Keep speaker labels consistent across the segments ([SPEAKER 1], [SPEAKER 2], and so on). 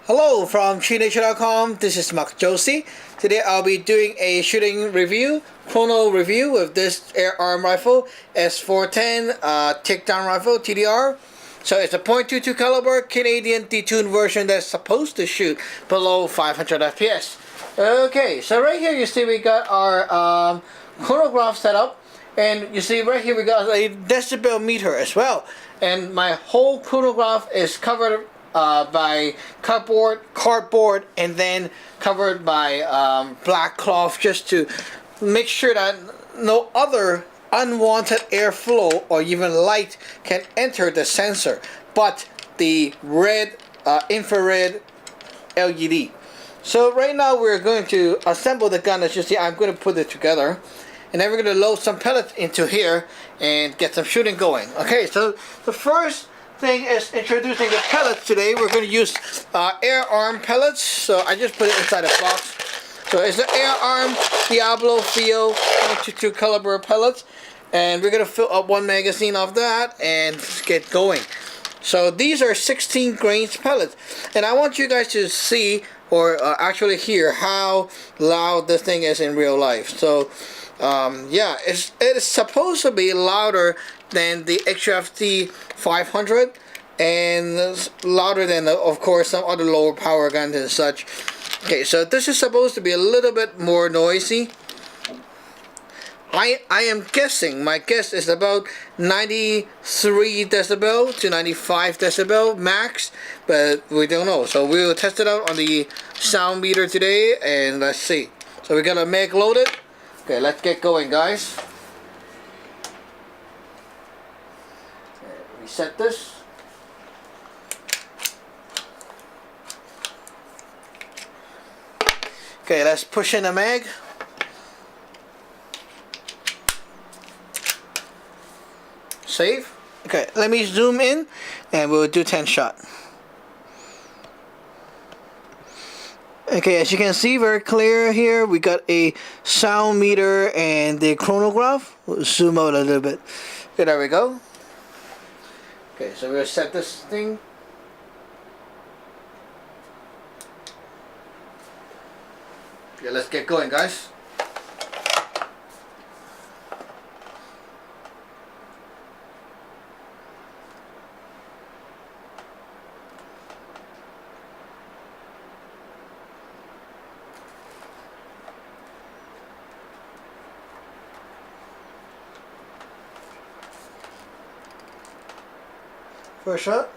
[SPEAKER 1] Hello from ChiNation.com. This is Mark Josie. Today I'll be doing a shooting review, chrono review with this Air Arms Rifle S410 takedown rifle TDR. So it's a .22 caliber Canadian detuned version that's supposed to shoot below 500 FPS. Okay, so right here you see we got our chronograph set up, and you see right here we got a decibel meter as well. And my whole chronograph is covered by cardboard, and then covered by black cloth, just to make sure that no other unwanted airflow or even light can enter the sensor, but the red infrared LED. So right now we're going to assemble the gun. As you see, I'm going to put it together, and then we're going to load some pellets into here and get some shooting going. Okay, so the first thing is introducing the pellets. Today we're going to use Air Arms pellets. So I just put it inside a box. So it's the Air Arms Diablo Feel .22 caliber pellets, and we're going to fill up one magazine of that and get going. So these are 16 grains pellets, and I want you guys to see, or actually hear, how loud this thing is in real life. So yeah, it is supposed to be louder than the HFT 500, and louder than, of course, some other lower power guns and such. Okay, so this is supposed to be a little bit more noisy. I am guessing, my guess is about 93 decibel to 95 decibel max, but we don't know. So we will test it out on the sound meter today, and let's see. So we got a mag loaded. Okay, let's get going, guys. Reset this. Okay, let's push in the mag. Save. Okay, let me zoom in and we'll do 10 shot. Okay, as you can see very clear here, we got a sound meter and the chronograph. We'll zoom out a little bit. Okay, there we go. Okay, so we'll set this thing. Okay, let's get going, guys. First shot.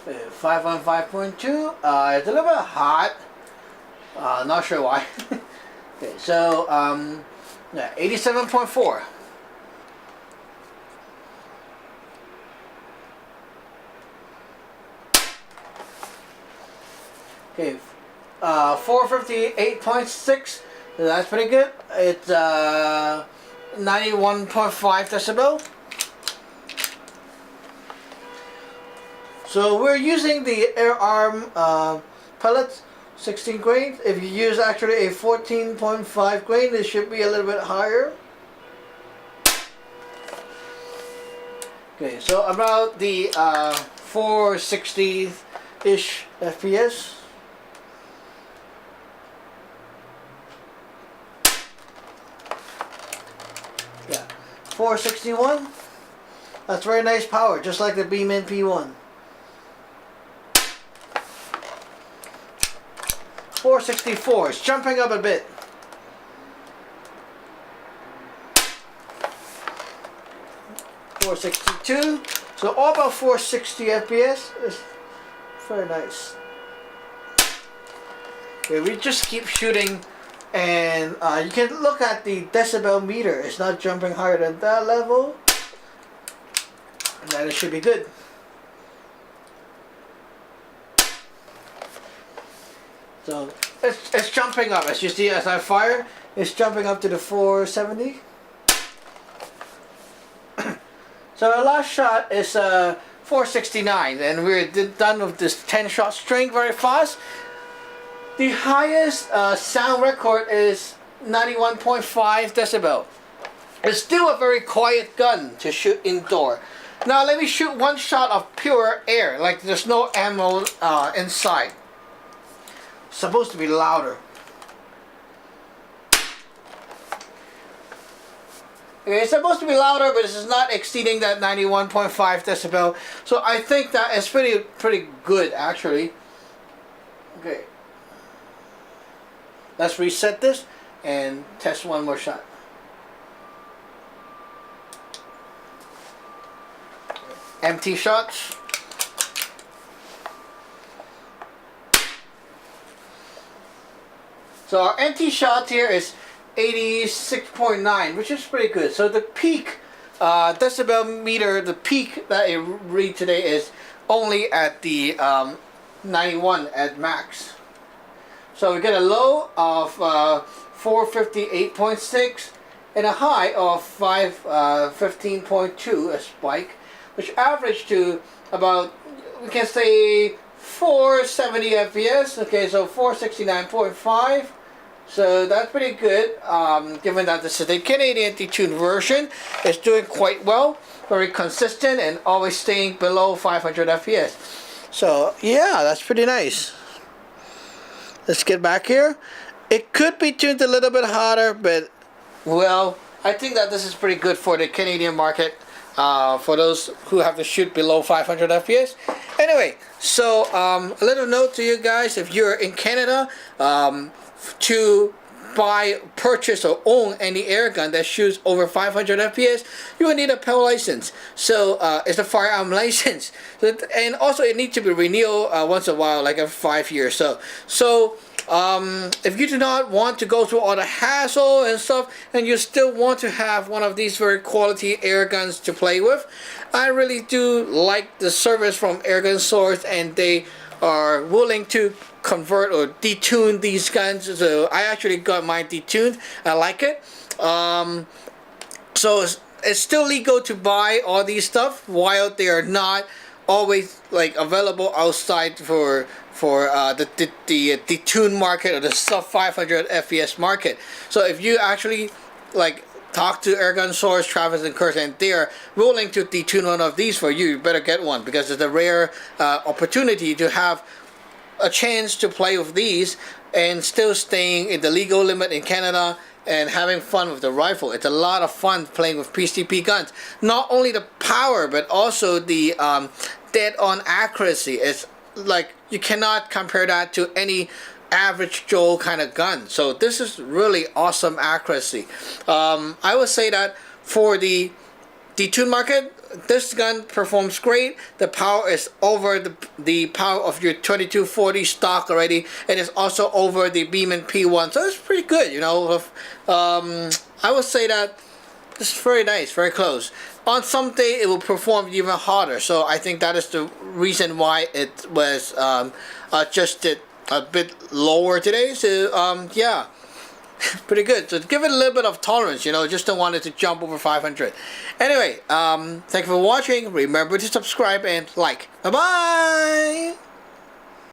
[SPEAKER 1] Uh, 5 on 5.2. It's a little bit hot. Not sure why. Okay, so yeah, 87.4. Okay, 458.6. That's pretty good. It's 91.5 decibel. So we're using the Air Arms pellets, 16 grains. If you use actually a 14.5 grain, it should be a little bit higher. Okay, so about the 460-ish FPS. Yeah, 461. That's very nice power, just like the Beam NP1. 464. It's jumping up a bit. 462. So all about 460 FPS. It's very nice. Okay, we just keep shooting, and you can look at the decibel meter. It's not jumping higher than that level, and then it should be good. So it's jumping up, as you see as I fire. It's jumping up to the 470. So our last shot is 469, and we're done with this 10 shot string very fast. The highest sound record is 91.5 decibel. It's still a very quiet gun to shoot indoor. Now let me shoot one shot of pure air, like there's no ammo inside. Supposed to be louder. Okay, it's supposed to be louder, but this is not exceeding that 91.5 decibel. So I think that is pretty good actually. Okay. Let's reset this and test one more shot. Empty shots. So our empty shot here is 86.9, which is pretty good. So the peak decibel meter, the peak that it read today is only at the 91 at max. So we get a low of 458.6 and a high of 515.2, a spike, which averaged to about, we can say, 470 FPS. Okay, so 469.5. So that's pretty good, given that this is the Canadian detuned version. It's doing quite well, very consistent, and always staying below 500 FPS. So yeah, that's pretty nice. Let's get back here. It could be tuned a little bit hotter, but well, I think that this is pretty good for the Canadian market, for those who have to shoot below 500 FPS. Anyway, so a little note to you guys: if you're in Canada, to buy, purchase, or own any air gun that shoots over 500 FPS, you will need a PEL license. So it's a firearm license, and also it needs to be renewed once in a while, like every 5 years. So if you do not want to go through all the hassle and stuff, and you still want to have one of these very quality air guns to play with, I really do like the service from Airgun Source, and they are willing to convert or detune these guns. So I actually got mine detuned. I like it. So it's still legal to buy all these stuff while they are not always like available outside for the detuned market or the sub 500 FPS market. So if you actually like talk to Airgun Source, Travis and Kurt, and they are willing to detune one of these for you, you better get one, because it's a rare opportunity to have a chance to play with these and still staying in the legal limit in Canada and having fun with the rifle. It's a lot of fun playing with PCP guns. Not only the power, but also the dead-on accuracy. It's like you cannot compare that to any average Joe kind of gun. So this is really awesome accuracy. I would say that for the detuned market, this gun performs great. The power is over the power of your 2240 stock already, and it's also over the Beeman P1. So it's pretty good, you know. I would say that this is very nice, very close. On some day it will perform even harder. So I think that is the reason why it was adjusted a bit lower today. So yeah. Pretty good. So give it a little bit of tolerance, you know, just don't want it to jump over 500. Anyway, thank you for watching. Remember to subscribe and like. Bye-bye!